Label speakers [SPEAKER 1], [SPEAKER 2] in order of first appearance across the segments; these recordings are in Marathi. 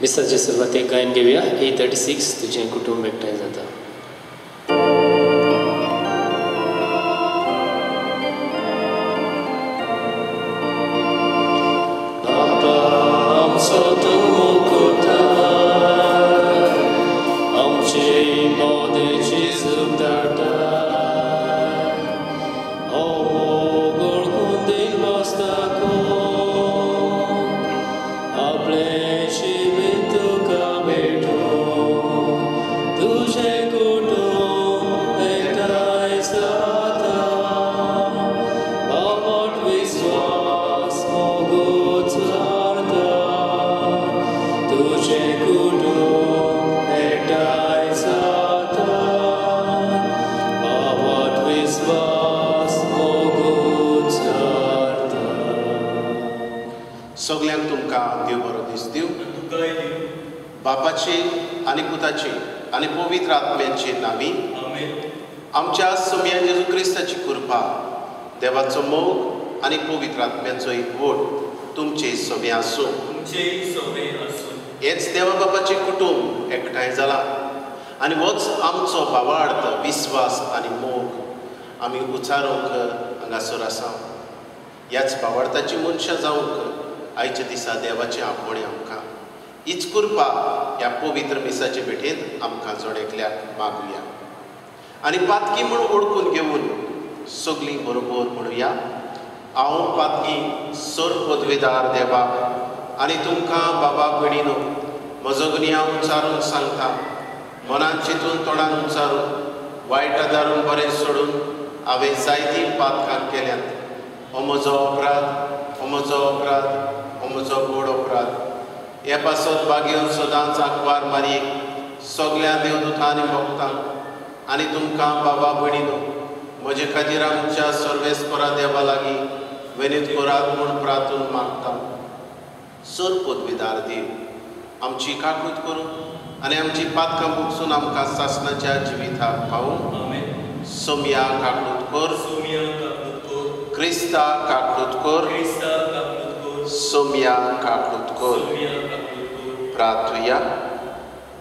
[SPEAKER 1] मिसाचे सुरवातेक गायन घेवया 836 तुझें कुटुंब एकठांय जाता.
[SPEAKER 2] सगल्यांक तुमकां देव बरो दीस दिवं. बापाची आनी पुताची आनी पवित्र आत्म्याची नांवी. आमच्या सोम्या जेजू क्रिस्ताची कृपा, देवाचो मोग आनी पवित्र आत्म्याचो एकवट तुमचे सोबे आसूं. हेच देवा बापाचें कुटुंब एकठांय जालां आनी होच आमचो भावार्थ विस्वास आनी मोग आमी उचारूंक हांगासर आसा. ह्याच भावार्थाची मनशां जावंक आयच्या दिसा देवाचें आपणे आमकां हीच कृपा ह्या पवित्र मिसाचे भेटेन आमकां जोड एकल्याक मागुया आनी पातकी म्हूण ओळखून घेवन सगलीं बरोबर म्हणुया. हांव पातकी सर पदवेदार देवा आनी तुमकां बाबा भयणीनो म्हजो गुन्यांव उच्चारून सांगता. मनान चिंतून तोंडान उच्चारून वायटा दारून बरें सोडून हांवें जायतीं पातकां केल्यांत. हो म्हजो अपराध, हो म्हजो अपराध, हो म्हजो गोड अपराध. हे पासत बागेवन सदांच आंकवार मारयेक सगल्या देवदुतांनी भोगतांक आनी तुमकां बाबा भयणीनो म्हजे खातीर आमच्या सर्वेस्परा देवा लागीं विनीत करात म्हूण प्रार्थून मागता. सर पदवीदार देव आमची काकूट करून आनी आमची पातकां भोगसून आमकां सासणाच्या जिविताक पावून सोम्या काकूट कर, क्रिस्ता काकूट कर, सोम्या काकूट कर. प्रार्थुया.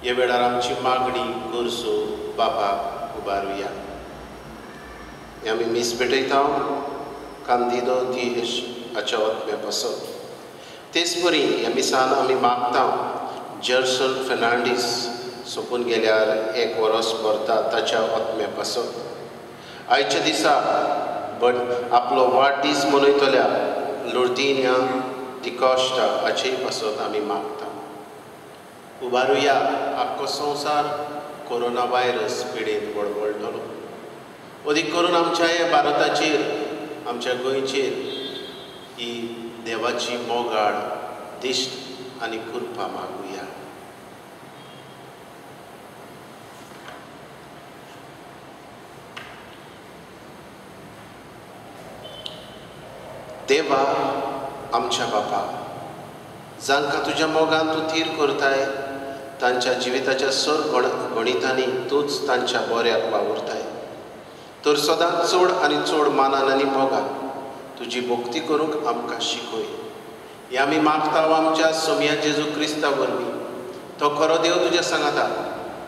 [SPEAKER 2] हे वेळार आमची मागणी करसो बापाक उबारुया. आमी मीस भेटयता कांदिदो दिश हाच्या ओतम्या पासत. तेच परी ह्या मिसान आमी मागता जर्सन फेर्नांडीस सोंपून गेल्यार 1 वरस भरता ताच्या ओतम्या पासत. आयच्या दिसा आपलो वाडदीस मनयतल्या लुर्दिन्या दिकॉस्टा हाचेय पासत आमी मागता. उबारुया. आख्खो संवसार कोरोना व्हायरस पिडेन वळवळटलो. अदीक करून आमच्या ह्या भारताचेर, आमच्या गोंयचेर ही देवाची मोगाळ दिश्ट आनी कृपा मागुया. देवा आमच्या बापा, जांकां तुज्या मोगान तूं थीर करताय, तांच्या जिविताच्या सर गणितांनी तूंच तांच्या बऱ्याक वावुरताय. तर सदांच चड आनी चड मानान आनी मोगान तुजी भक्ती करूंक आमकां शिकय. हें आमी मागता आमच्या सोम्या जेजू क्रिस्ता वरवीं. तो खरो देव तुज्या सांगाता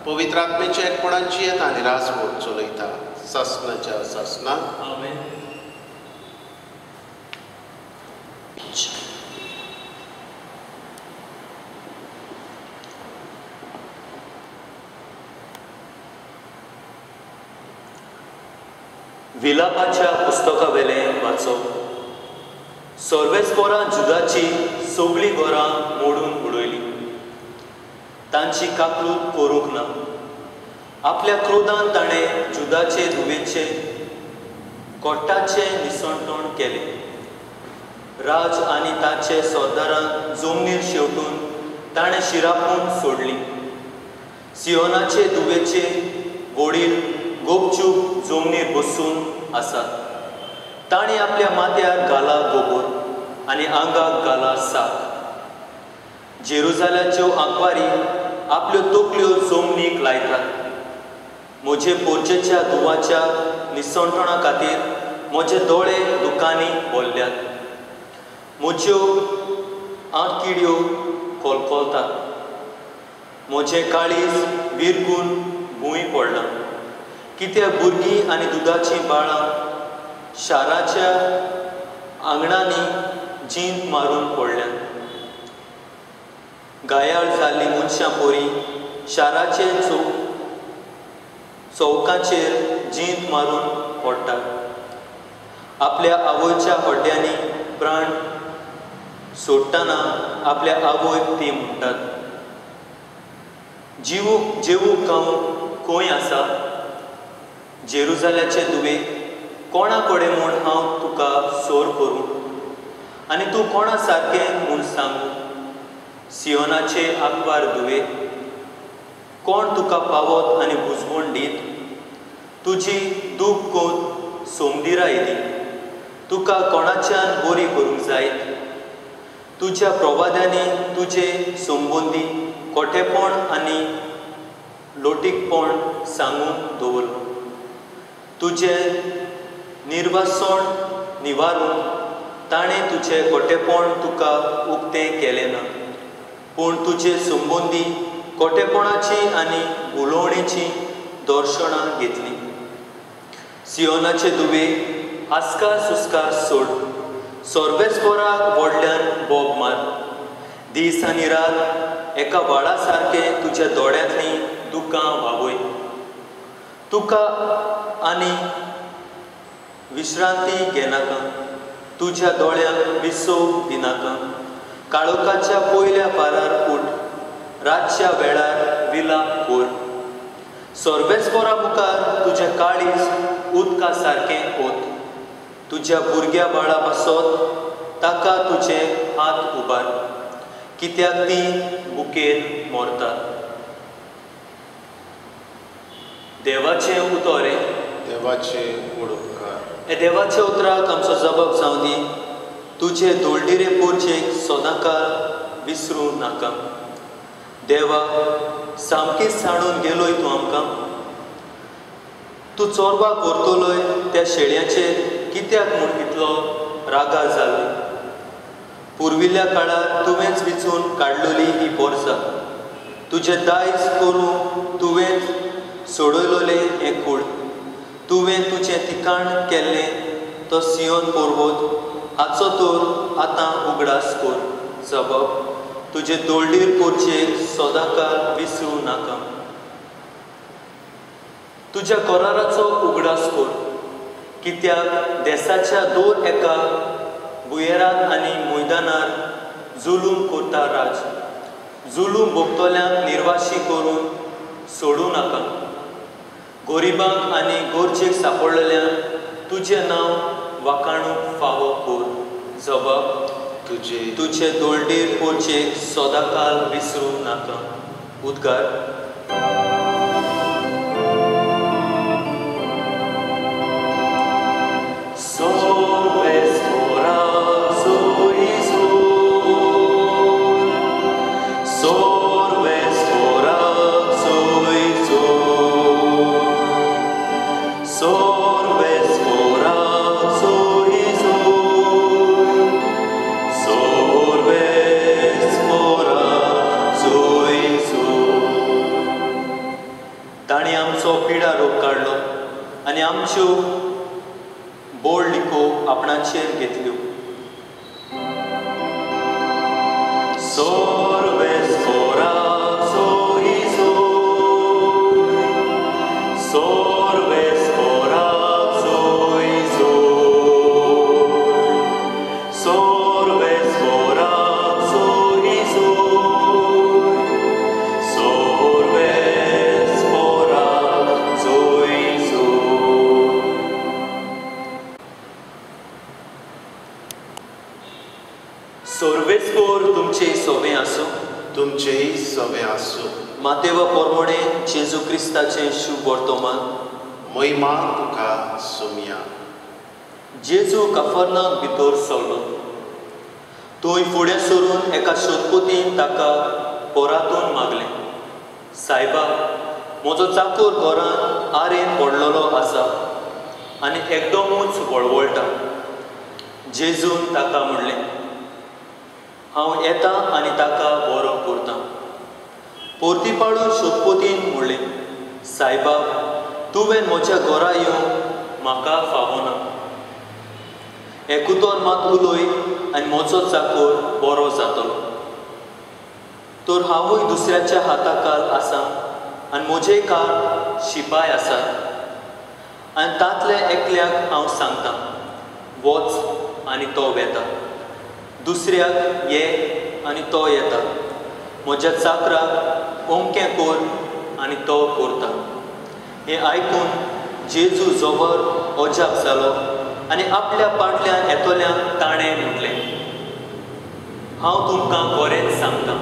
[SPEAKER 2] पवित्र आत्म्याच्या एकपणांची येता आनी राजवट चलयता सासणाच्या सासणाक.
[SPEAKER 3] विलापाच्या पुस्तका वेलें वाचप. सर्वेस्पोरां जुदाची सगळीं घरां मोडून उडयली. तांची काकूट करूंक ना. आपल्या क्रोधान ताणें जुदाचे धुवेचे कोट्टाचें निसंतण केलें. राज आनी ताचे सरदारांक जमनीर शेवटून ताणें शिरापून सोडलीं. सियोनाचे धुवेचे गोडीर गोपचूप जमनीर बसून आसात. ताणीं आपल्या माथ्यार घाला गोबोर आनी आंगाक घाला साक. जेरुजाल्याच्यो आंकवारी आपल्यो तकल्यो जमनीक लायतात. म्हजे पोरचेच्या धुवाच्या निसंतणा खातीर म्हजे दोळे दुखांनी भरल्यात. म्हज्यो आंतकिड्यो कोलकोलतात म्हजें काळीज विरगून भूंय पडलां. कित्याक भुरगीं आनी दुदाचीं बाळां शाराच्या आंगणांनी जींत मारून पडल्यात. गायाळ जाल्लीं मनशां पोरी शाराचे चौकांचेर जींत मारून पडटात. आपल्या आवयच्या हड्ड्यांनी प्राण सोडटाना आपल्या आवयक ती म्हणटात, जेवूंक खंय आसा? जेरुजाल्याचे दुवे, कोणा कडेन म्हूण हांव तुका सोर करूं? आनी तूं कोणा सारकें म्हूण सांगू? सियोनाचे आंकवार दुवे, कोण तुका पावत आनी बुजवण दीत? तुजी दूख कोत सोमदिरा येदी, तुका कोणाच्यान बरी करूंक जायत? तुज्या प्रवाद्यांनी तुजे संबंदी खोटेपण आनी लोटीकपण सांगून दवरलो. तुजें निर्वासण निवारून ताणें तुजें खोटेपण तुका उक्तें केलें ना, पूण तुजे संबंदी खोटेपणाची आनी उलोवणेची दर्शनां घेतली. सियोनाचे दुवे, हास्का सुस्का सोड, सोर्बेस्पोराक व्हडल्यान बोब मार. दीस आनी रात एका बाळा सारकें तुज्या दोळ्यांतलीं दुकां व्हांवय. तुका आनी विश्रांती घेनाका, तुज्या दोळ्यांक विसोव दिनाका. काळोखाच्या पयल्या पारार उठ, रातच्या वेळार विलाप कोर. सोर्बेस्पोरा मुखार तुजें काळीज उदका सारकें ओत. तुज्या भुरग्या बाळा पासत ताका तुजे हात उबार, कित्याक तीं बुकेन मोरतात. देवाचें उतोरें.
[SPEAKER 2] देवाचें उपकार.
[SPEAKER 3] हे देवाच्या उतराक आमचो जबाब जावं दी. तुजे दोळडिरे पोरचेक सदांकाळ विसरूं नाका. देवा, सामकीच सांडून गेलोय तूं आमकां. तूं चोरवाक व्हरतलोय त्या शेळयाचेर कित्याक म्हूण इतलो रागार जालोय? पुर्विल्ल्या काळार तुवेंच विचून काडलेली ही बोरसां. तुजें दायज करूं तुवेंच सोडयलोलें हें कूड. तुवें तुजें ठिकाण केल्लें तो सियोन पर्वत, हाचो तर आतां उगडास कोर. जबाब, तुजे दोळडीर पोरचेक सदांकाळ विसरूं नाका. तुज्या कराराचो उगडास कोर, कित्याक देसाच्या दर एका बुयेरांत आनी मैदानार जुलूम करता राज. जुलूम भोगतल्यांक निर्वाशी करून सोडूं नाका. गोरिबांक आनी गोरचेक सांपडलेल्यांक तुजें नांव वाखाणूंक फावो कोर. जबाब, तुजे दोळडीर पोरचेक सदांकाळ विसरूं नाका. उद्गार. ताणें आमचो पिडा रोग काडलो आनी आमच्यो बोड लिको आपणाचेर घेतल्यो. सोर्बेस्पोर तुमचे सोबे आसूं.
[SPEAKER 2] तुमचेय सोबे आसूं.
[SPEAKER 3] मातेवा पोरमोणे जेजू क्रिस्ताचें शुभ वर्तमान.
[SPEAKER 2] महिमा तुका सोमिया.
[SPEAKER 3] जेजू कफरनाक भितर सरलो. थंय फुडें सरून एका सोदकोतीन ताका पोरातून मागलें, सायबा, म्हजो चाकर घरांत आरेन पडलेलो आसा आनी एकदमूच वळवळटा. जेजून ताका म्हणलें, हांव येतां आनी ताका बरो करतां. पोरतीपाळून सोदपोतीन म्हणलें, सायबा, तुवें म्हज्या घरा येवंक म्हाका फावना. एकुतोर मात उलय आनी म्हजो चाकर बरो जातलो. तर हांवूय दुसऱ्याच्या हाताखाल आसां आनी म्हजे काळ शिपाय आसात आनी तांतले एकल्याक हांव सांगतां, वच आनी तो वेता. दुसऱ्याक ये आनी तो येता. म्हज्या चाकराक ओमकें कोर आनी तो करता. हें आयकून जेजू जबर अजाप जालो आनी आपल्या पाटल्यान येतोल्यांक ताणें म्हटलें, हांव तुमकां खरेंच सांगतां,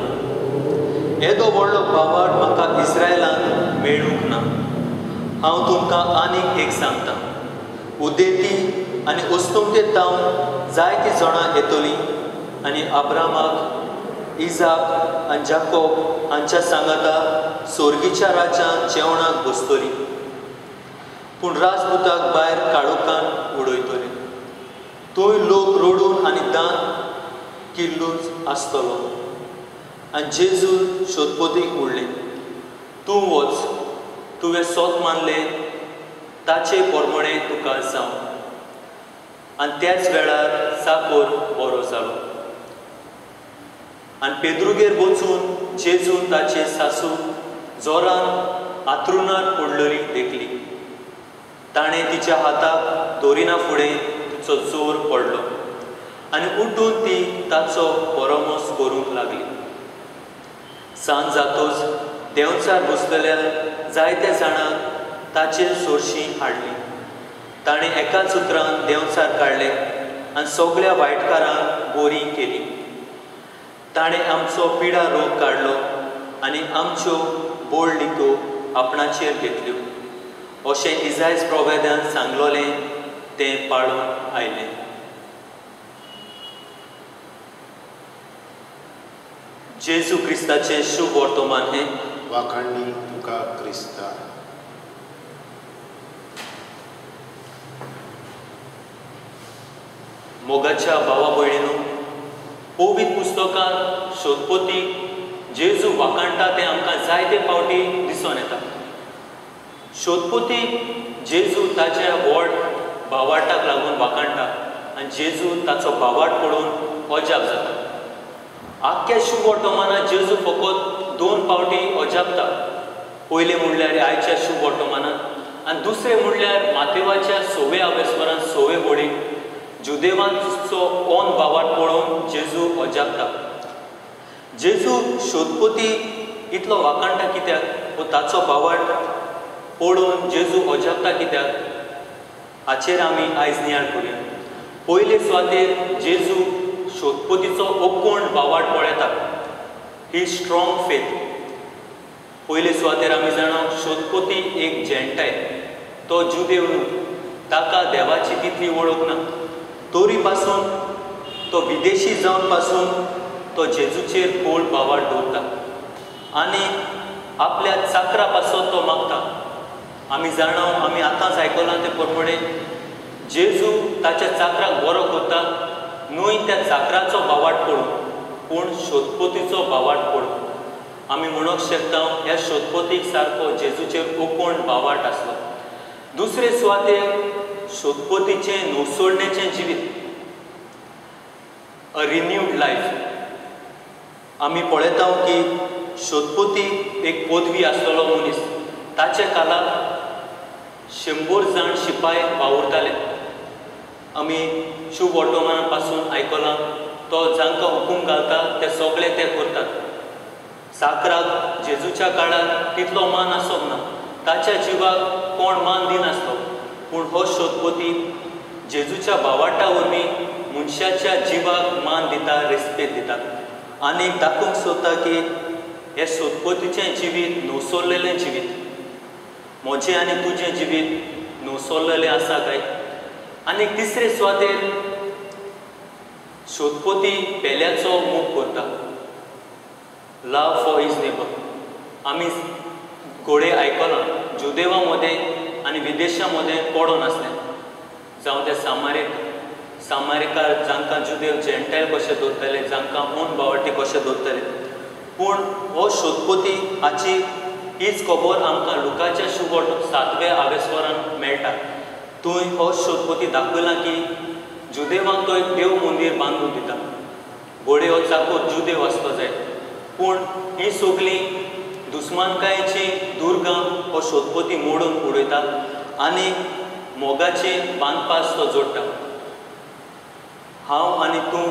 [SPEAKER 3] येदो व्हडलो बाबाड म्हाका इस्रायलांत मेळूंक ना. हांव तुमकां आनीक एक सांगतां, उदेती आनी उस्तुमते तावन जायतीं जाणां येतलीं आनी अब्रामाक, इजाक आनी जाकोब हांच्या सांगाता सोर्गीच्या राज्यांत जेवणाक बसतलीं, पूण राजपुताक भायर काळोखान उडयतले. थंय लोक रडून आनी दांत किल्लूच आसतलो. आनी जेजू सोदपोतीक म्हणलें, तूं वच, तुवें सोत मानलें ताचे प्रमाणें तुका जावं. आनी त्याच वेळार चाकर बरो जालो. आनी पेद्रुगेर वचून जेजून ताची सासू जोरान आंथरुणार पडलेली देखली. ताणें तिच्या हाताक दोरिना फुडें तिचो जोर पडलो आनी उठून ती ताचो परमोस करूंक लागली. सांज जातूच देंवचार बसलेल्या जायत्या जाणांक ताचेर सोरशीं हाडली. ताणें एकाच उतरान देंवचार काडले आनी सगळ्या वायटकारांक बरी केली. ताणें आमचो पिडा रोग काडलो आनी आमच्यो बोडलिको आपणाचेर घेतल्यो. अशें इजायस प्रोवेद्यान सांगलोलें तें पाळून आयलें. जेजू क्रिस्ताचें शुभ वर्तमान हें.
[SPEAKER 2] वाखाणणी तुका क्रिस्ता.
[SPEAKER 3] मोगाच्या भावा भयणीनो, पवित्र पुस्तकांत सोदपोती जेजू वाखाणटा तें आमकां जायते फावटी दिसून येता. सोदपोती जेजू ताच्या व्हड भावार्थाक लागून वाखाणटा आनी जेजू ताचो भावार्थ पळोवन अजाप जाता. आख्ख्या शुभ वर्तमानांत जेजू फकत 2 फावटी अजापता. पयलें म्हणल्यार आयच्या शुभ वर्तमानांत आनी दुसरें म्हणल्यार मातेवाच्या 6व्या आवेस्वरांत 6वे घोडीक जुदेवांचो ओन भावार्थ पळोवन जेजू अजापता. जेजू सोदपोती इतलो वाखाणटा कित्याक, वो ताचो भावार्थ पळोवन जेजू अजापता कित्याक, हाचेर आमी आयज नियाळ करुया. पयले सुवातेर जेजू सोदपोतीचो ओकूण भावार्थ पळयता, ही स्ट्रॉंग फेथ. पयले सुवातेर आमी जाणा सोदपोती एक जेंटायल, तो जुदेव न्हू, ताका देवाची तितली वळख ना. तरी पासून तो विदेशी जावन पासून तो जेजूचेर खोल भावार्थ दवरता आनी आपल्या चाकरा पासून तो मागता. आमी जाणा, आमी आतांच आयकलां ते प्रमाणे जेजू ताच्या चाकराक बरो करता, न्हय त्या चाकराचो भावार्थ पळोवन, पूण सोदपोतीचो भावार्थ पळोवन. आमी म्हणूंक शकता ह्या सोदपोतीक सारको जेजूचेर ओकूण भावार्थ आसलो. दुसरे सुवातेर सोदपोतीचें नुसोडणेचें जिवीत, अ रिन्यूड लायफ. आमी पळयता की सोदपोती एक पदवी आसलेलो मनीस. ताच्या काळांत 100 जाण शिपाय वावुरताले. आमी शुभ वर्तमाना पासून आयकलां, तो जांकां हुकूम घालता ते सगळे ते करतात. चाकराक जेजूच्या काळार तितलो मान आसोंक ना, ताच्या जिवाक कोण मान दिनासलो. पूण हो सोदपोती जेजूच्या भावार्था वरवीं मनशाच्या जिवाक मान दिता, रेस्पेद दिता आनी दाखोवंक सोदता की हें सोदपोतीचें जिवीत नुसोरलेलें जिवीत, म्हजें आनी तुजें जिवीत नुसोरलेलें आसा काय. आनी तिसरे सुवातेर सोदपोती पेल्याचो मोग करता, लव फॉर हिज नेबर. आमी घोडे आयकलां जुदेवा मदें आनी विदेशा मदें पडून आसलें. जावं ते सामारिकार जांकां जुदेव जेंटायल कशें दवरताले, जांकां ओन भावार्थी कशें दवरताले, पूण हो सोदपोती हाची हीच खबर आमकां लुकाच्या शुभोट 7व्या आवेस्वरान मेळटा. थंय हो सोदपोती दाखयला की जुदेवांक तो एक देव मंदीर बांदून दिता. घोडे हो चाकोर जुदेव आसपा जाय. पूण ही सगळी दुस्मानकायेची दुर्गां हो सोदपोती मोडून उडयता आनी मोगाचे बांदपास तो जोडटा. हांव आनी तूं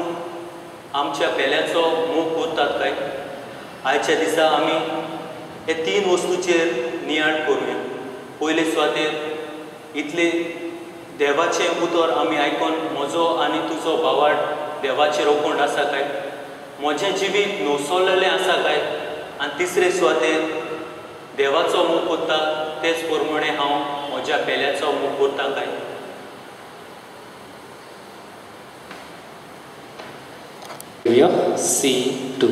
[SPEAKER 3] आमच्या पेल्याचो मोग करतात काय? आयच्या दिसा आमी हे 3 वस्तूचेर नियाळ करुया. पयले सुवातेर इतले देवाचें उतर आमी आयकून म्हजो आनी तुजो भावार्थ देवाचेर ओकोंड आसा काय? म्हजें जिवीत न्हवसोलेलें आसा काय? आनी तिसरे सुवातेर देवाचो मोग करता तेच प्रमाणे हांव म्हज्या पेल्याचो मोग करता काय?
[SPEAKER 1] C2.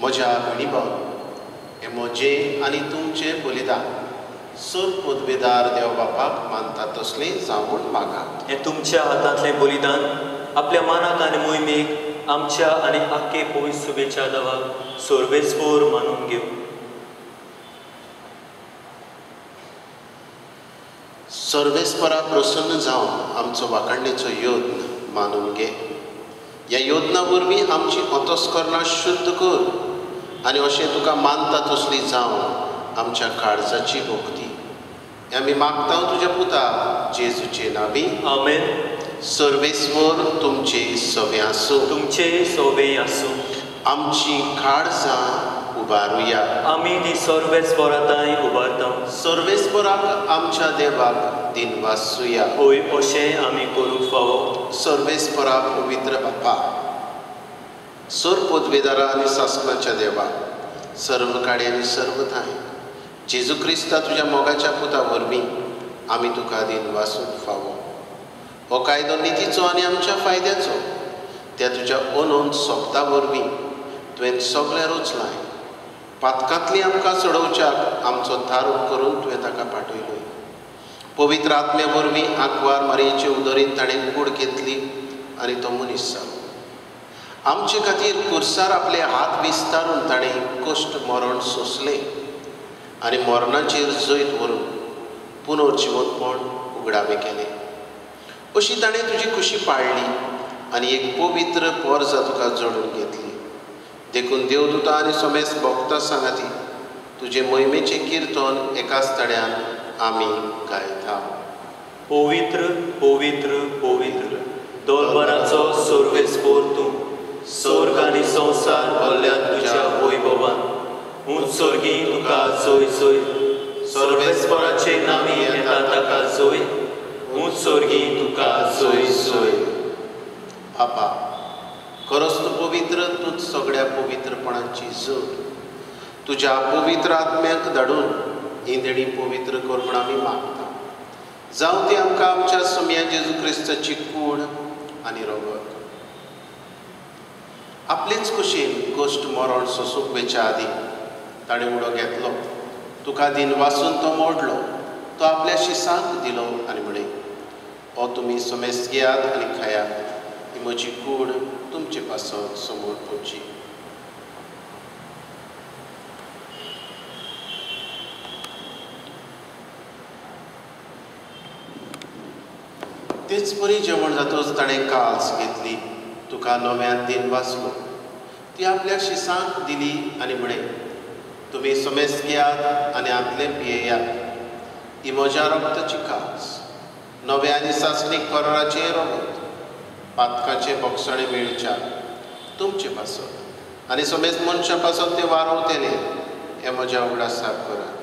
[SPEAKER 2] म्हज्या भयणी-भाव, हें म्हजें आनी तुमचें बलिदान सोर पदवेदार देव बापाक मानता तसलें जावून मागा.
[SPEAKER 3] हें तुमच्या हातांतलें बलिदान आपल्या मानाक आनी मोहिमेक आमच्या आनी आख्खे पवित्र सभेच्या देवाक सर्वेस्वर मानून घेव.
[SPEAKER 2] सर्वेस्परा प्रसन्न जावन आमचो वाखाणणेचो योद्न मानून घे. ह्या योजना वरवीं आमची अंतस्करणां शुद्ध कर आनी अशें तुका मानता तसली जावन आमच्या काळजाची भोक्ती हें आमी मागता तुज्या पुता जेजूचे नांवी.
[SPEAKER 3] आमेन.
[SPEAKER 2] सर्वेस्वर तुमचे सवे आसूं.
[SPEAKER 3] तुमचे सवे आसूं.
[SPEAKER 2] आमची काळजां उबारुया.
[SPEAKER 3] आमी ती सर्वेस्पराताय उबारता.
[SPEAKER 2] सर्वेस्पराक आमच्या देवाक दिनवासूया.
[SPEAKER 3] होय, अशें आमी करूंक फावो.
[SPEAKER 2] सर्वेस्परा पवित्र बापा, सोर पदवेदारा आनी सासणाच्या देवा, सर्व काळी आनी सर्व थाय जेजू क्रिस्ता तुज्या मोगाच्या पुता वरवीं आमी तुका दिनवासूंक फावो. हो कायदो नितीचो आनी आमच्या फायद्याचो त्या तुज्या ओनोन सोंपता वरवीं तुवें सगळें रचलाय. पातकांतली आमकां चडोवच्याक आमचो थारूक करून तुवें ताका पाठयलोय. पवित्र आत्म्या वरवीं आंकवार मारयेचे उदरीत ताणें कूड घेतली आनी तो मनीस जालो. आमचे खातीर कुर्सार आपले हात विस्तारून ताणें कश्ट मरण सोंसलें आनी मरणाचेर जैत व्हरून पुनर्जिवनपण उगडावें केलें. अशी ताणें तुजी खुशी पाळली आनी एक पवित्र पोरजा तुका जोडून घेतली. देखून देवदूतां आनी समेस्त भक्तां सांगाती तुजे मोहिमेचें कीर्तन एकाच तड्यान आमी गायता.
[SPEAKER 3] पवित्र पवित्र पवित्र दोरबाराचो सर्वेस्पर तूं. स्वर्ग आनी संवसार भरल्यात तुज्या वैभवान. उत्सर्गी तुका जय जय. सर्वेस्पराचे नांवी येता ताका जय. उत्सर्गी तुका जय जय.
[SPEAKER 2] बापा, खरोच तूं पवित्र, तूंच सगळ्या पवित्रपणाची जड. तुज्या पवित्र आत्म्याक धाडून ही देणी पवित्र कर म्हूण आमी मागता. जावं ती आमकां आमच्या सुम्या जेजू क्रिस्ताची कूड आनी रगत. आपलेच कुशीन कश्ट मरण सोंसूंक वेच्या आदी ताणें उडो घेतलो. तुका दिनवासून तो मोडलो. तो आपल्या शिसांक दिलो आनी म्हणे, हो तुमी समेस्त घेयात आनी खायात. ही म्हजी कूड तुमचे पासत समोर पोवची. तेच परी जेवण जातच ताणें काल्स घेतली. तुका नव्यान दिन वाचलो. ती आपल्या शिसांक दिली आनी म्हणे, तुम्ही समेस्त घेयात आनी आदले पियेयात ही म्हज्या रक्ताची कास नवे आनी सासणीक कराराचे रगत पातकाचे बोगसणे मेळच्या तुमचे पासत आनी समेस्त मनशा पासत ते वारवतेले हे म्हज्या उगडासाक करात.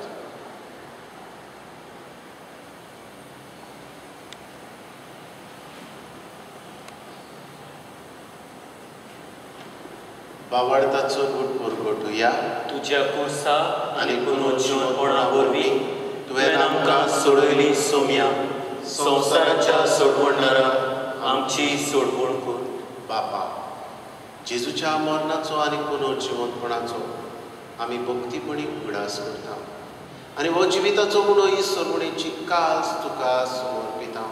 [SPEAKER 2] बावळताचो गूट पुरगटुया
[SPEAKER 3] तुज्या कुर्सा
[SPEAKER 2] आनी
[SPEAKER 3] आनी
[SPEAKER 2] पुनर्जीवनपणा
[SPEAKER 3] पुनर्जीवनपणा वरवीं
[SPEAKER 2] तुवें
[SPEAKER 3] आमकां सोडयली सोम्या संवसाराच्या सोडवणारा आमची सोडवण कर.
[SPEAKER 2] बापा जेजूच्या मरणाचो आनी पुनर्जीवनपणाचो आमी भक्तीपणी उगडास करता आनी हो जिविताचो उणो ही सरवणेची कास तुका समर्पिता.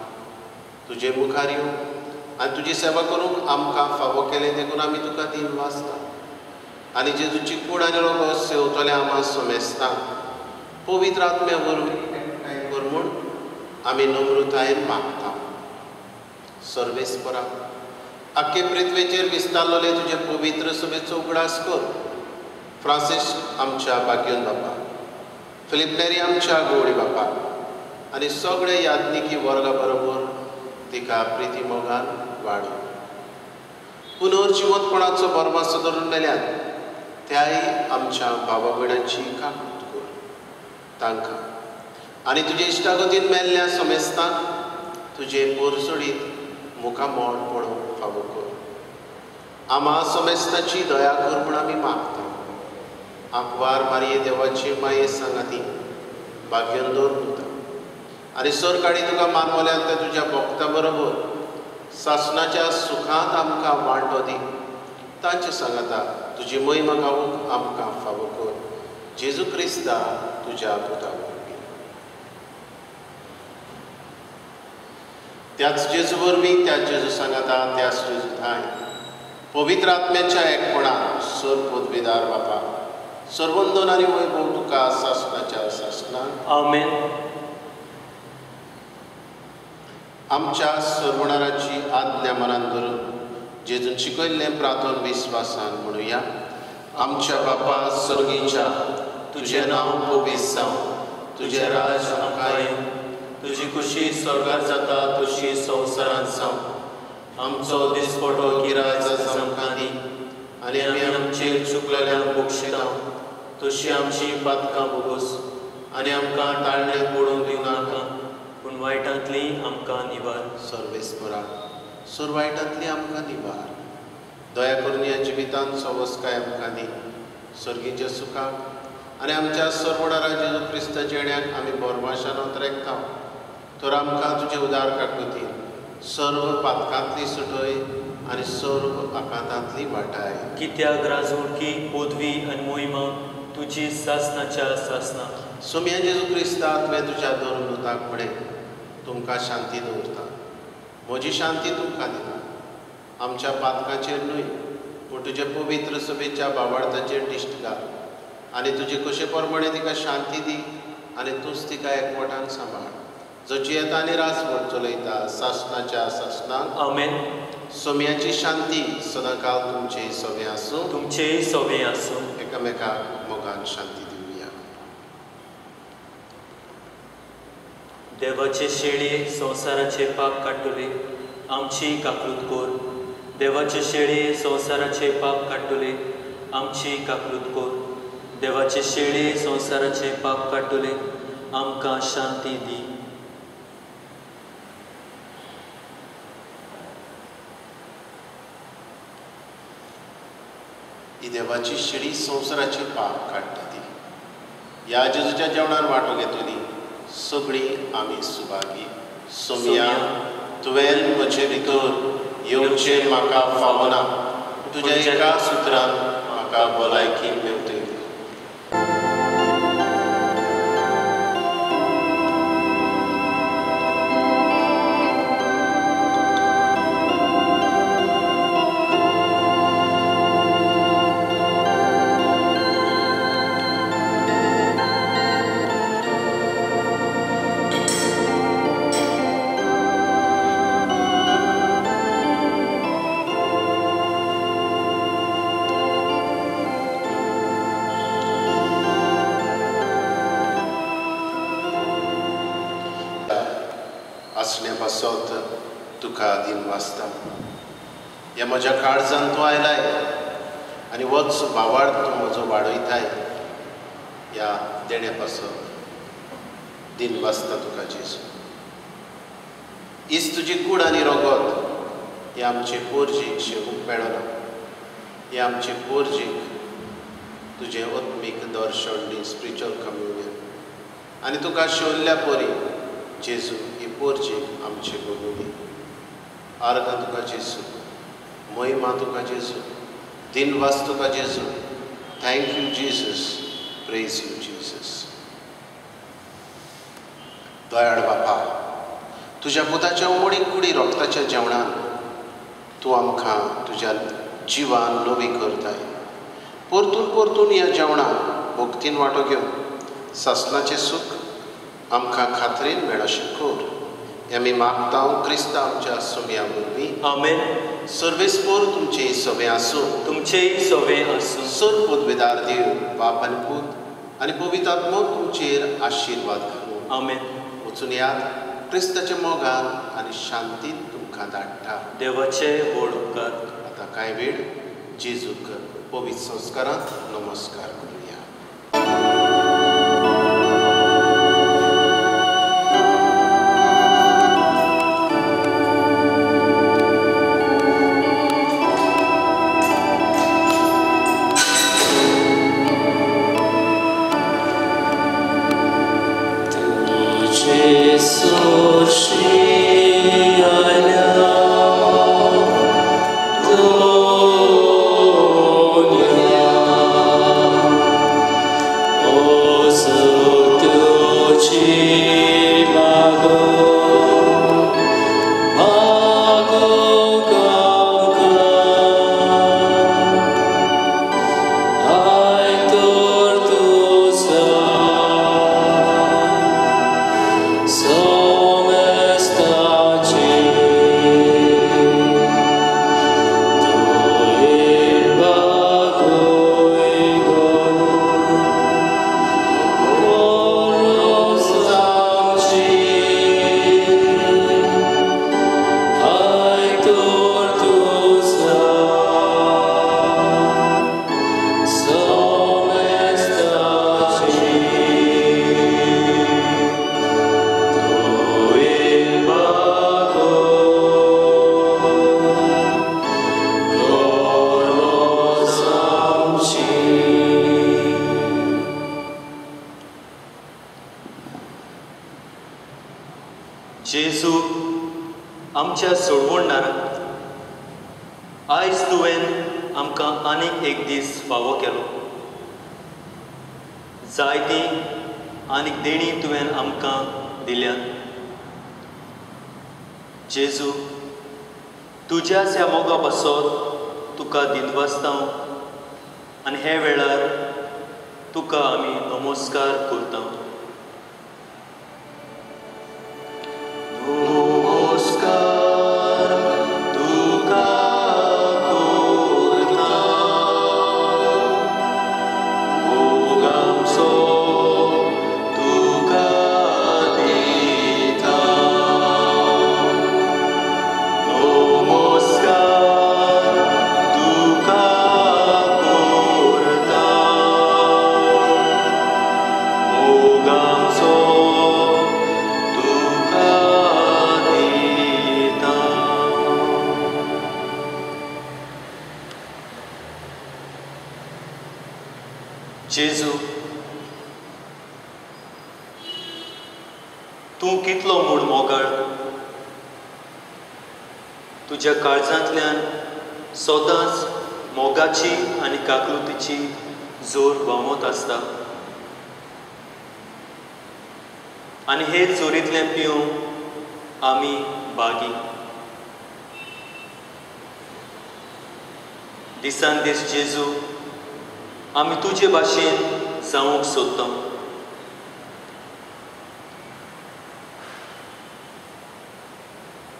[SPEAKER 2] तुजे मुखार येवन आनी तुजी सेवा करूंक आमकां फावो केलें देखून आमी तुका दिन वाचता आनी जेजूची कूड आनी रोगो सेवतले आमां समेस्ता पवित्र आत्म्या वरवीं एकठांय कर म्हूण आमी नम्रतायेन मागता. सर्वेस्परा आख्खे पृथ्वेचेर विस्तारलेले तुजे पवित्र सभेचो उगडास कर. फ्रांसीस आमच्या भाग्योन बापा, फिलिप नेरी आमच्या गवळी बापा आनी सगळे याज्ञिकी वर्गा बरोबर तिका प्रिती मोगान वाडो. पुनर्जीवनपणाचो बरमासो धरून मेल्यात त्याय आमच्या भावा भयणांची काकूट कर. तांकां आनी तुजे इश्टागतीन मेल्ल्या समेस्तांक तुजे पोरसोडीत मुखामोळ पळोवंक फावो कर. आम्हा समेस्ताची दया कर म्हूण आमी मागता. आंकवार मारये देवाची माये सांगाती भाग्यन दवरता आनी सर काडी तुका मानवल्यान त्या तुज्या भक्तां बरोबर सासणाच्या सुखांत आमकां वांटो दी. तांचे सांगाता तुजी महिमा गावूंक आमकां फावो कर. जेजू क्रिस्ता तुज्या पुता वरवीं. त्याच जेजू वरवीं त्याच जेजू सांगाता त्याच जेजू थाय पवित्र आत्म्याच्या एकपणान सर पदवीदार बापा सर्वंदन आनी वैभव तुका सासणाच्या सासणान
[SPEAKER 3] आमेन.
[SPEAKER 2] आमच्या सर्वणाराची आज्ञा मनान धरून जेजून शिकयल्लें प्रार्थन विस्वासान म्हणुया. आमच्या बापा सर्गीच्या तुजें नांव पवित्र जावं. तुजें राज आमकां येवं. तुजी खुशी स्वर्गार जाता तशी संवसारांत जावं. आमचो दिसपटो गिरायचा आमकां दी आनी आमी आमचेर चुकलेल्यांक बक्षिता तशी आमची पातकां भोगोस आनी आमकां ताळण्यांत पडूंक दिवं नाका पूण वायटांतली आमकां निवार. सर्वेस्परा सर वायटांतली आमकां निवार. दया करून ह्या जिवितांत सवस्काय आमकां दी. सर्गीच्या सुखाक आनी आमच्या सर्वणारा जेजू क्रिस्ता जेण्याक आमी बोरमाशान रेखता तर आमकां तुजे उदार काकुतीन सर्व पातकांतली सुटय आनी सर्व आकांतांतली वाटाय.
[SPEAKER 3] कित्याक राजवणकी पदवी आनी मोहिमा तुजी सासणाच्या सासना.
[SPEAKER 2] सोम्या जेजू क्रिस्ता तुवें तुज्या दोरदूताक म्हणे तुमकां शांती दवरता. म्हजी शांती तुमकां दिता. आमच्या पातकांचेर न्हय पूण तुजे पवित्र सभेच्या बाबार्थाचेर दिश्ट घाल आनी तुजे कशे प्रमाणे तिका शांती दी आनी तूंच तिका एकवटान सांबाळ. जो जियेता आनी राजवट चलयता सासणाच्या सासणाक
[SPEAKER 3] आमेन.
[SPEAKER 2] सोम्याची शांती सदांकाळ तुमचे सवे आसूं.
[SPEAKER 3] तुमचेय सवे आसूं.
[SPEAKER 2] एकामेकाक मोगान शांती दिवया.
[SPEAKER 3] देवाचे शेळये संवसाराचे पाप काडटले आमची काकूट कर. देवाचे शेळये संवसाराचे पाप काडटले आमची काकूट कर. देवाचे शेळये संवसाराचे पाप काडटले आमकां शांती दी.
[SPEAKER 2] ही देवाची शिडी संवसाराचे पाप काडटा ती. ह्या जेजूच्या जेवणान वांटो घेतली सगळीं आमी सुभागी. सोम्या तुवें म्हजे भितर येवचें म्हाका फावना. तुज्या एका सुत्रान म्हाका भलायकी मेळटली. पासत तुका दिनवासता. ह्या म्हज्या काळजान तूं आयलाय आनी होच भावार्थ तूं म्हजो वाडयताय. ह्या देण्या पासत दिनवासता तुका जेजू. इस तुजी कूड आनी रगत हे आमचे पोरजीक शेवूंक मेळना. हे आमचे पोरजीक तुजें आत्मीक दर्शन दी, स्पिरिच्युअल कम्युनियन. आनी तुका शेवल्ल्या परी जेजू ही पोरजीक आमचे बगुनी. आर्गां तुका जेजू, महिमा तुका जेजू, दिनवास तुका जेजू. Thank you Jesus, praise you Jesus. Dayal बापा, तुज्या पुताच्या उमळीक कुडी रोगताच्या जेवणान तूं आमकां तुज्या जिवान नवी करताय. परतून परतून ह्या जेवणाक भक्तीन वांटो घेवन सासणाचें सूख आमकां खात्रेन मेळोशें कर. हें आमी मागता क्रिस्ता आमच्या सोम्या वरवीं.
[SPEAKER 3] आमेन.
[SPEAKER 2] सर्वेस्पोर तुमचें सवें आसूं.
[SPEAKER 3] तुमचेय सवें आसूं.
[SPEAKER 2] सर पदवेदार देव, बाप आनी पूत आनी पवित्र आत्मो तुमचेर आशिर्वाद घालूं.
[SPEAKER 3] आमेन.
[SPEAKER 2] वचून याद क्रिस्ताच्या मोगान आनी शांतीन तुमकां धाडटा.
[SPEAKER 3] देवाचे व्हड उपकार.
[SPEAKER 2] आतां कांय वेळ जेजूक पवित्र संस्कारांत नमस्कार करुया.
[SPEAKER 3] जेजू आमच्या सोडवणारा, आयज तुवें आमकां आनीक एक दीस फावो केलो. जायती आनीक देणी तुवें आमकां दिल्या. जेजू, तुज्याच ह्या मोगा पासत तुका दिनवासता आनी हे वेळार तुका आमी नमस्कार करता. जेजू, तूं कितलो मूड मोगाळ. तुज्या काळजांतल्यान सदांच मोगाची आनी काकलुतीची जोर व्हांवत आसता. आनी हे जोरींतलें पिवूंक आमी बागी. दिसान दीस जेजू, आमी तुजे भाशेन जावंक सोदता.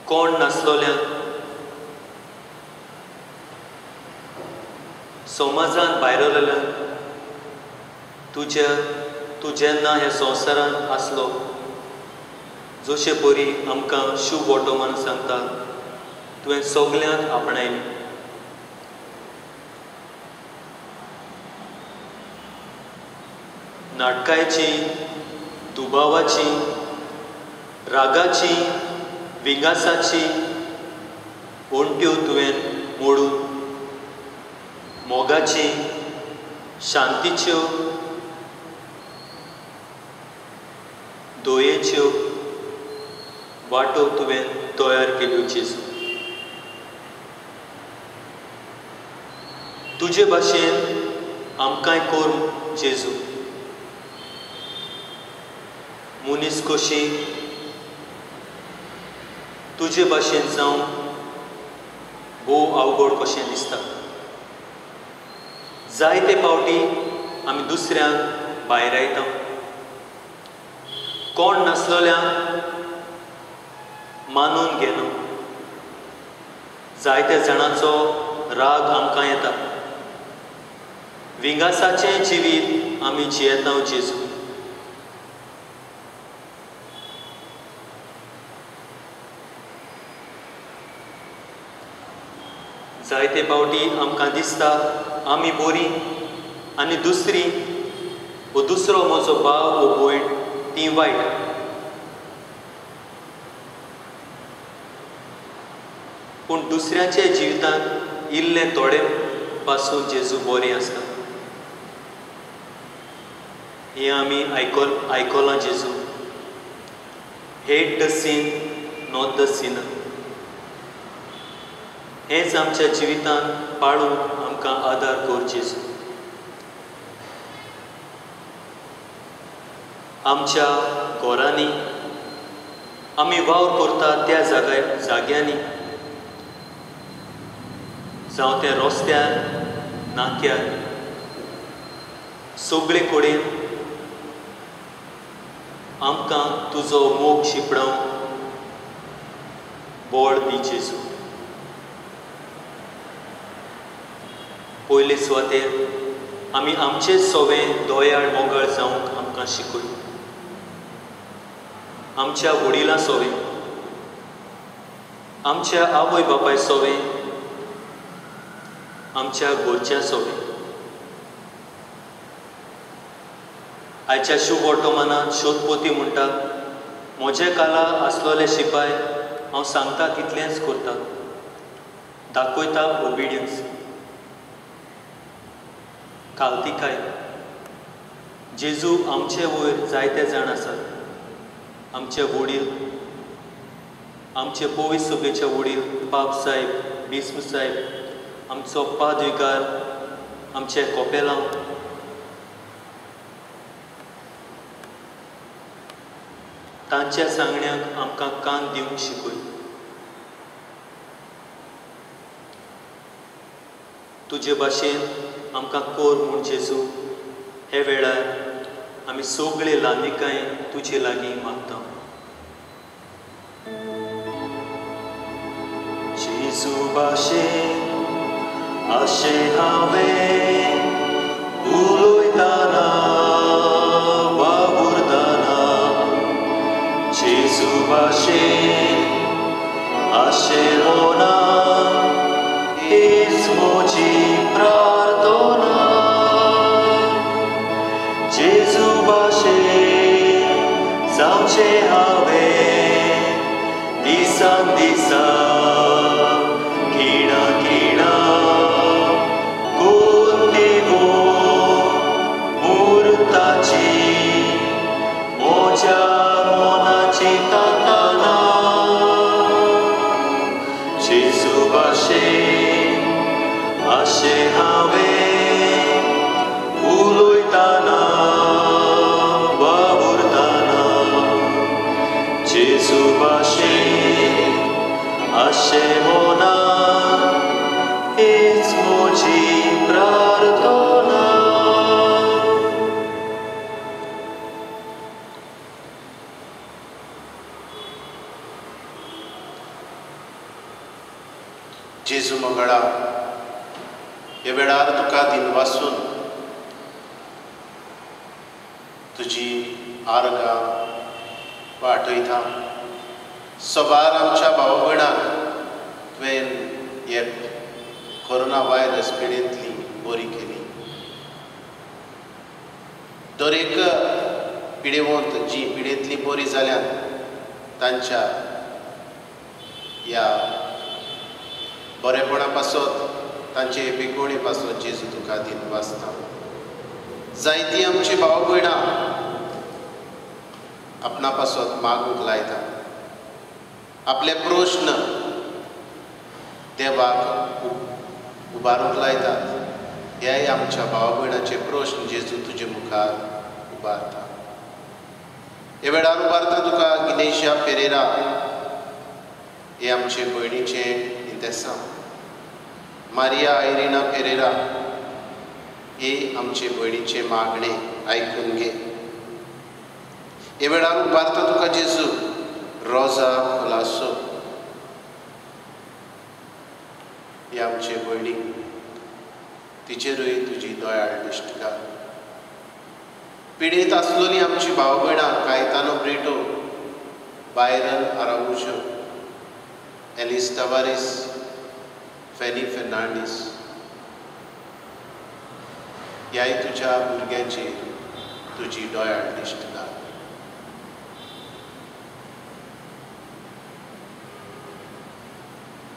[SPEAKER 3] कोण नासलोल्यान, समाजान भायरलेल्यान, तूं जेन्ना ह्या संवसारान आसलो, जशे परी आमकां शुभ वर्तमान सांगता तुवें सगल्यांक आपणायली. नाटकाची, दुबावाची, रागाची, विगासाची ओंट्यो तुवें मोडून मोगाची, शांतीच्यो, दोयेच्यो वाटो तुवें तयार केल्यो जेजू. तुजे भाशेन आमकांय कोर जेजू. मनीस कशी तुजे भाशेन जावन भोव अवघड कशें दिसता. जायते फावटी आमी दुसऱ्यांक भायर आयता. कोण नासलोल्यांक मानून घेना. जायत्या जाणांचो राग आमकां येता. विंगासाचें जिवीत आमी जियेता जेजू. जायते फावटी आमकां दिसता आमी बरी आनी दुसरी वो दुसरो म्हजो भाव वो भयण ती वायट. पूण दुसऱ्याच्या जिवितांत इल्लें थोडे पासून जेजू बरें आसता. हें आमी आयकलां Jezu. Hate the sin not the sinner. हेंच आमच्या जिवितांत पाळूंक आमकां आदार कर जेजू. आमच्या घरांनी आमी वावर करता त्या जाग्यांनी जावं त्या रस्त्यार नाक्यार सगळे कडेन आमकां तुजो मोग शिपडाव बोड दी जेजू. पयले सुवातेर आमी आमचें सोवें दोयाळ मोगाळ जावंक आमकां शिकय. आमच्या वडिलां सोवें, आमच्या आवय बापाय सोवें, आमच्या घरच्या सोवें. आयच्या शुभ वर्तमानांत शोधपोती म्हणटा म्हजे काला आसलोले शिपाय हांव सांगता तितलेंच करता. दाखयता ओबिडियन्स. खालतिकाय. जेजू आमचे वयर जायते जाण आसात. आमचे वडील, आमचे पोवीस सभेचे वडील बाब साहेब, बिस्म साहेब, आमचो पादविकार, आमचे कोपेलांव, तांच्या सांगण्याक आमकां कान दिवंक शिकय. तुजे भाशेन आमकां कोर म्हूण जेजू. हे वेळार आमी सगळे लानिकाय तुजे लागीं मागता. जेजू भाशेन अशें हांवें उलयतना वावुरतना जेजू भाशेन अशें होना हीच म्हजी प्रार्थना. जेजू भाशेन जावचें हांवें दिसान दिसा खिणा खिणा कोंतिगो मुर्ताची म्हज्या मनाची तांतना. जेजू भाशेन अशें हांवें उलयतना वावुरतना जेजू भाशेन अशें होना हीच म्हजी प्रार्थना.
[SPEAKER 2] जेजू मंगळा हे वेळार तुका दिनवासून तुजी आर्गां वाटयता. सोबार आमच्या भाव भयणांक तुवें हे कोरोना व्हायरस पिडेंतली बरी केली. दर एक पिडेवंत जी पिडेंतली बरी जाल्यात तांच्या ह्या बरेपणा पासत तांचे बेगोणे पासत जेजू तुका दिन वाचता. जायतीं आमची भाव भयणां आपणा पासत मागूंक लायता. आपले प्रश्न देवाक उबारूंक लायतात. हेय आमच्या भाव भयणाचे प्रश्न जेजू तुजे मुखार उबारता. हे वेळार उबारता तुका गिनेशा पेरेरा हे आमचे भयणीचे इंतेसां. मारिया आयरिना पेरेरा हे आमचे भयणीचे मागणे आयकून घे. हे वेळार उबारता तुका जेजू रोजा कोलासो हे आमचे भयणी तिचेरूय तुजी दयाळ दिश्ट घाल. पिडेत आसलोली आमची भाव भयणां कायतानो ब्रेटो, बायरन आराउजो, एलिस टावारेस, फेनी फेर्नांडीस ह्याय तुज्या भुरग्यांचेर तुजी दयाळ दिश्ट घाल.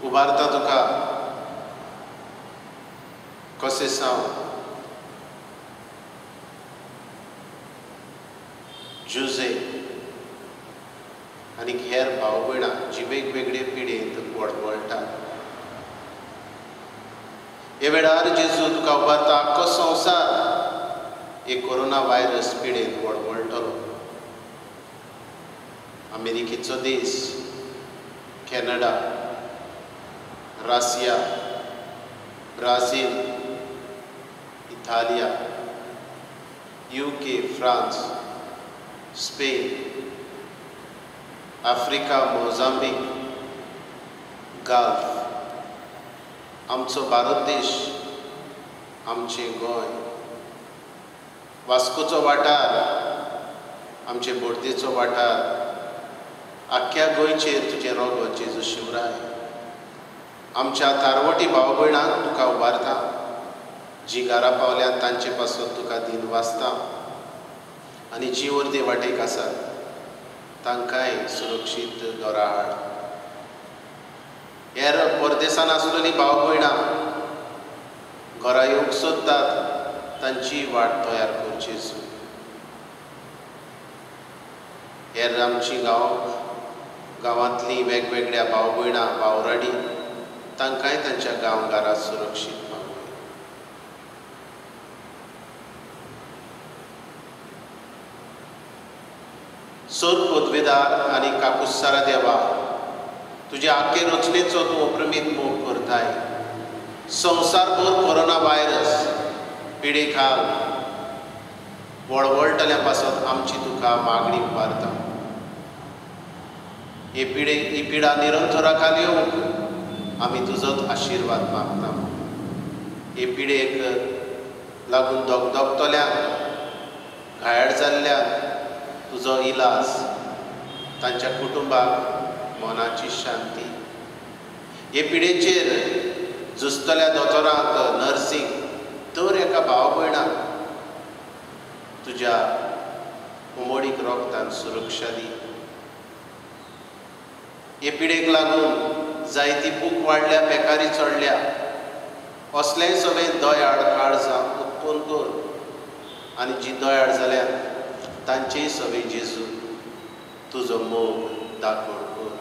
[SPEAKER 2] उबारता तुका कोसेसांव, जुजे आनी हेर भाव भयणां जी वेगवेगळे पिडेंत वळवळटात. हे वेळार जेजू तुका उबारता आख्खो संवसार हे कोरोना व्हायरस पिडेंत वळवळटलो. अमेरिकेचो देश, कॅनडा, रशिया, ब्राझील, इटालिया, UK, France, Spain, Africa, Mozambique, Gulf, आमचो भारत देश, आमचे गोंय, वास्कोचो वाठार, आमचे बोर्देचो वाठार, आख्ख्या गोंयचेर तुजें रोगो जेजू शिवराय. आमच्या तारवटी भाव भयणांक तुका उबारता. जी घरा पावल्यात तांचे पासून तुका दिन वाचता आनी जी अर्दे वाटेक आसात तांकांय सुरक्षीत घरा हाड. हेर परदेसान आसलेलीं भाव भयणां घरा येवंक सोदतात तांची वाट तयार करची. हेर आमची गांवांतलीं वेगवेगळ्या भाव भयणां वावराडी तांकांय तांच्या गांवघरांत सुरक्षीत मागूया. सोर पदवेदार आनी काकुस्सारा देवा, तुज्या आख्खे रचनेचो तूं अप्रमीत मोग करताय. संवसारभर कोरोना व्हायरस पिडे खाल वळवळटल्या पासत आमची तुका मागणी उबारता. ही पिडा निरंतरा खाली येवंक आमी तुजोच आशिर्वाद मागता. हे पिडेक लागून दोगतोल्यांक घायल जाल्ल्यांक तुजो इलाज, तांच्या कुटुंबाक मोनाची शांती. हे पिडेचेर झुजतल्या दोतोरांक, नर्सींक, दर एका भाव भयणाक तुज्या उमोडीक रोगतान सुरक्षा दी. हे पिडेक लागून जायती भूक वाडल्या, बेकारी चडल्या. असलेंय सगळें दयाळ काळजां उत्पन्न कर आनी जी दयाळ जाल्यात तांचेय सगळे जेजू तुजो मोग दाखोवन कर.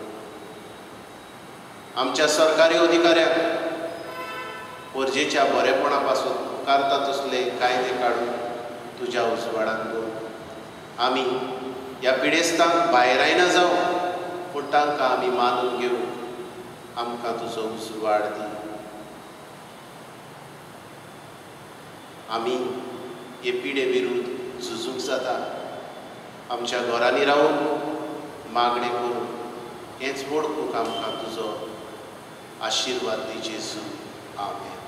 [SPEAKER 2] आमच्या सरकारी अधिकाऱ्यांक परजेच्या बरेपणा पासून मुखारता तसले कायदे काडून तुज्या उजवाडाक दवर. आमी ह्या पिडेस्तांक भायरायना जावं पूण तांकां आमी मानून घेवंक आमकां तुजो उजवाड दी. आमी हे पिडे विरुद्ध झुजूंक जाता. आमच्या घरांनी रावून मागणे करून हेच वळखूंक आमकां तुजो आशिर्वाद दी जेजू. आमेन.